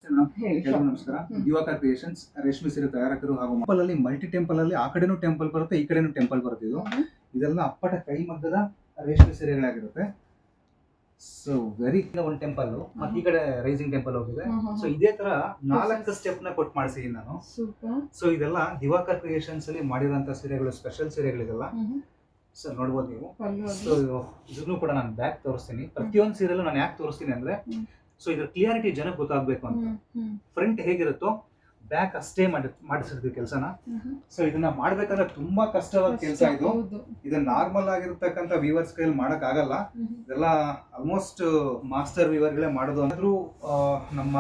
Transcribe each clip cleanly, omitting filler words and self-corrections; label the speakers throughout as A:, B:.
A: ಎಲ್ಲರಿಗೂ ನಮಸ್ಕಾರ. ದಿವಾಕರ್ ಕ್ರಿಯೇಷನ್ಸ್ ರೇಷ್ಮೆ ಸೀರೆ ತಯಾರಕರು ಹಾಗೂ ಟೆಂಪಲ್ ಅಲ್ಲಿ ಮಲ್ಟಿ ಟೆಂಪಲ್ ಅಲ್ಲಿ ಆ ಕಡೆನೂ ಟೆಂಪಲ್ ಬರುತ್ತೆ, ಈ ಕಡೆನೂ ಟೆಂಪಲ್ ಬರುತ್ತೆ. ಇದೆಲ್ಲ ಅಪ್ಪಟ ಕೈಮಗ್ಗದ ರೇಷ್ಮೆ ಸೀರೆಗಳಾಗಿರುತ್ತೆ. ಸೊ ವೆರಿ ಒಂದು ಟೆಂಪಲ್ ಮತ್ತೆ ಈ ಕಡೆ ರೈಸಿಂಗ್ ಟೆಂಪಲ್ ಹೋಗಿದೆ. ಸೊ ಇದೇ ತರ 4 ಸ್ಟೆಪ್ ನ ಕೊಟ್ಟು ಮಾಡಿಸಿದೀನಿ ನಾನು. ಸೊ ಇದೆಲ್ಲ ದಿವಾಕರ್ ಕ್ರಿಯೇಷನ್ಸ್ ಅಲ್ಲಿ ಮಾಡಿರೋಂಥ ಸೀರೆಗಳು, ಸ್ಪೆಷಲ್ ಸೀರೆಗಳಿದೆಲ್ಲ. ಸೊ ನೋಡ್ಬೋದು ನೀವು. ಸೊ ಇದನ್ನು ಕೂಡ ನಾನು ಬ್ಯಾಕ್ ತೋರಿಸ್ತೀನಿ. ಪ್ರತಿಯೊಂದು ಸೀರೆಲ್ಲೂ ನಾನು ಯಾಕೆ ತೋರಿಸ್ತೀನಿ ಅಂದ್ರೆ, ಸೊ ಇದ್ರ ಕ್ಲಿಯಾರಿಟಿ ಜನಕ್ಕೆ ಗೊತ್ತಾಗಬೇಕು ಅಂತ. ಫ್ರಂಟ್ ಹೇಗಿರುತ್ತೋ ಬ್ಯಾಕ್ ಅಷ್ಟೇ ಮಾಡಿಸಿರ್ತೀವಿ ಕೆಲಸನ. ಸೊ ಇದನ್ನ ಮಾಡ್ಬೇಕಂದ್ರೆ ತುಂಬಾ ಕಷ್ಟವಾದ ಕೆಲಸ ಇದು. ಇದನ್ನ ನಾರ್ಮಲ್ ಆಗಿರ್ತಕ್ಕಂಥ ವೀವರ್ಸ್ ಕೈಯಲ್ಲಿ ಮಾಡಕ್ ಆಗಲ್ಲ. ಇದೆಲ್ಲ ಆಲ್ಮೋಸ್ಟ್ ಮಾಸ್ಟರ್ ವೀವರ್ಗಳೇ ಮಾಡೋದು. ಅಂದ್ರೂ ನಮ್ಮ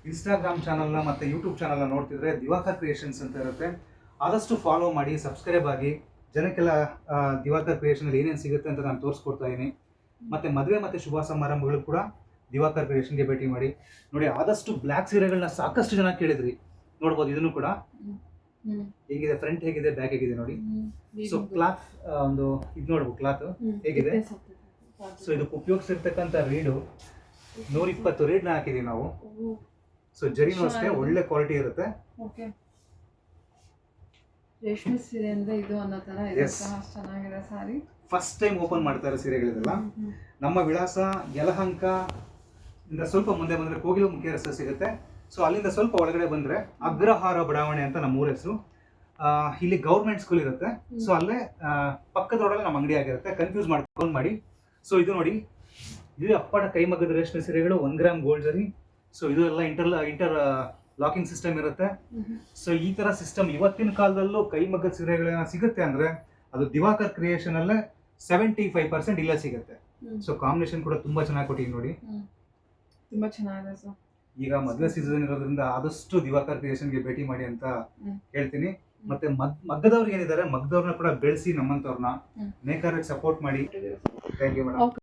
A: ಇನ್ಸ್ಟಾಗ್ರಾಮ್ ಚಾನಲ್ನ ಮತ್ತೆ ಯೂಟ್ಯೂಬ್ ಚಾನಲ್ನ ನೋಡ್ತಿದ್ರೆ ದಿವಾಕರ್ ಕ್ರಿಯೇಷನ್ಸ್ ಅಂತ ಇರುತ್ತೆ. ಆದಷ್ಟು ಫಾಲೋ ಮಾಡಿ, ಸಬ್ಸ್ಕ್ರೈಬ್ ಆಗಿ. ಜನಕ್ಕೆಲ್ಲ ದಿವಾಕರ್ ಕ್ರಿಯೇಷನ್ ಅಲ್ಲಿ ಏನೇನು ಸಿಗುತ್ತೆ ಅಂತ ನಾನು ತೋರಿಸ್ಕೊಡ್ತಾ ಇದ್ದೀನಿ. ಮತ್ತೆ ಮದುವೆ ಮತ್ತೆ ಶುಭ ಸಮಾರಂಭಗಳು ಕೂಡ ದಿವಾಕರ್ ಕ್ರಿಯೇಷನ್ಗೆ ಭೇಟಿ ಮಾಡಿ. ನೋಡಿ, ಆದಷ್ಟು ಬ್ಲ್ಯಾಕ್ ಸೀರೆಗಳನ್ನ ಸಾಕಷ್ಟು ಜನ ಕೇಳಿದ್ರಿ. ನೋಡ್ಬೋದು, ಇದನ್ನು ಕೂಡ ಹೇಗಿದೆ, ಫ್ರಂಟ್ ಹೇಗಿದೆ, ಬ್ಯಾಕ್ ಹೇಗಿದೆ ನೋಡಿ. ಸೊ ಕ್ಲಾತ್ ಒಂದು ಇದು ನೋಡ್ಬೋದು, ಕ್ಲಾತ್ ಹೇಗಿದೆ. ಸೊ ಇದಕ್ಕೆ ಉಪಯೋಗಿಸಿರ್ತಕ್ಕಂಥ ರೀಡು 120 ರೀಡ್ನ ಹಾಕಿದೀವಿ ನಾವು. ಸೊ ಜರಿನೂ ಅಷ್ಟೇ ಒಳ್ಳೆ ಕ್ವಾಲಿಟಿ ಇರುತ್ತೆ.
B: ರೇಷ್ಮೆ ಸೀರೆ ಅಂದ್ರೆ ಇದು ಅನ್ನೋ ತರ ಇದೆ. ಚೆನ್ನಾಗಿದೆ ಸಾರಿ.
A: ಫಸ್ಟ್ ಟೈಮ್ ಓಪನ್ ಮಾಡ್ತಾ ಇರೋ ಸೀರೆಗಳಿದೆಲ್ಲ. ನಮ್ಮ ವಿಳಾಸ ಯಲಹಂಕ ಇಂದ ಸ್ವಲ್ಪ ಮುಂದೆ ಬಂದ್ರೆ ಕೋಗಿಲಮುಖಿ ರಸ್ತೆ ಸಿಗುತ್ತೆ. ಸೊ ಅಲ್ಲಿಂದ ಸ್ವಲ್ಪ ಒಳಗಡೆ ಬಂದ್ರೆ ಅಗ್ರಹಾರ ಬಡಾವಣೆ ಅಂತ ನಮ್ಮ ಊರ ಹೆಸರು. ಇಲ್ಲಿ ಗೌರ್ಮೆಂಟ್ ಸ್ಕೂಲ್ ಇರುತ್ತೆ. ಸೊ ಅಲ್ಲೇ ಪಕ್ಕದೊಳಗೆ ನಮ್ಮ ಅಂಗಡಿ ಆಗಿರುತ್ತೆ. ಕನ್ಫ್ಯೂಸ್ ಮಾಡ್ಕೊಂಡು ಮಾಡಿ. ಸೊ ಇದು ನೋಡಿ, ಇದು ಅಪ್ಪಟ ಕೈಮಗ್ಗದ ರೇಷ್ಮೆ ಸೀರೆಗಳು, 1 ಗ್ರಾಮ್ ಗೋಲ್ಡ್ ಜರಿ. ಸೊ ಇದು ಎಲ್ಲ ಇಂಟರ್ ಲಾಕಿಂಗ್ ಸಿಸ್ಟಮ್ ಇರುತ್ತೆ. ಸೊ ಈ ತರ ಸಿಸ್ಟಮ್ ಇವತ್ತಿನ ಕಾಲದಲ್ಲೂ ಕೈಮಗ್ಗದ ಸೀರೆಗಳನ್ನ ಸಿಗುತ್ತೆ ಅಂದ್ರೆ ಅದು ದಿವಾಕರ್ ಕ್ರಿಯೇಷನ್ ಅಲ್ಲೇ 75% ಇಲ್ಲೇ ಸಿಗುತ್ತೆ. ಸೊ ಕಾಂಬಿನೇಷನ್ ಕೂಡ ತುಂಬಾ ಚೆನ್ನಾಗಿ ಕೊಟ್ಟಿದ್ದೀನಿ ನೋಡಿ,
B: ತುಂಬಾ ಚೆನ್ನಾಗಿದೆ ಸರ್.
A: ಈಗ ಮದುವೆ ಸೀಸನ್ ಇರೋದ್ರಿಂದ ಆದಷ್ಟು ದಿವಾಕರ್ ಕ್ರಿಯೇಷನ್ಗೆ ಭೇಟಿ ಮಾಡಿ ಅಂತ ಹೇಳ್ತೀನಿ. ಮತ್ತೆ ಮಗ್ಗದವ್ರಿಗೆ ಏನಿದ್ದಾರೆ, ಮಗ್ಗದವ್ರನ್ನ ಕೂಡ ಬೆಳೆಸಿ ನಮ್ಮಂತವ್ರನ್ನ ನೇಕಾರರಿಗೆ ಸಪೋರ್ಟ್ ಮಾಡಿ. Thank you madam.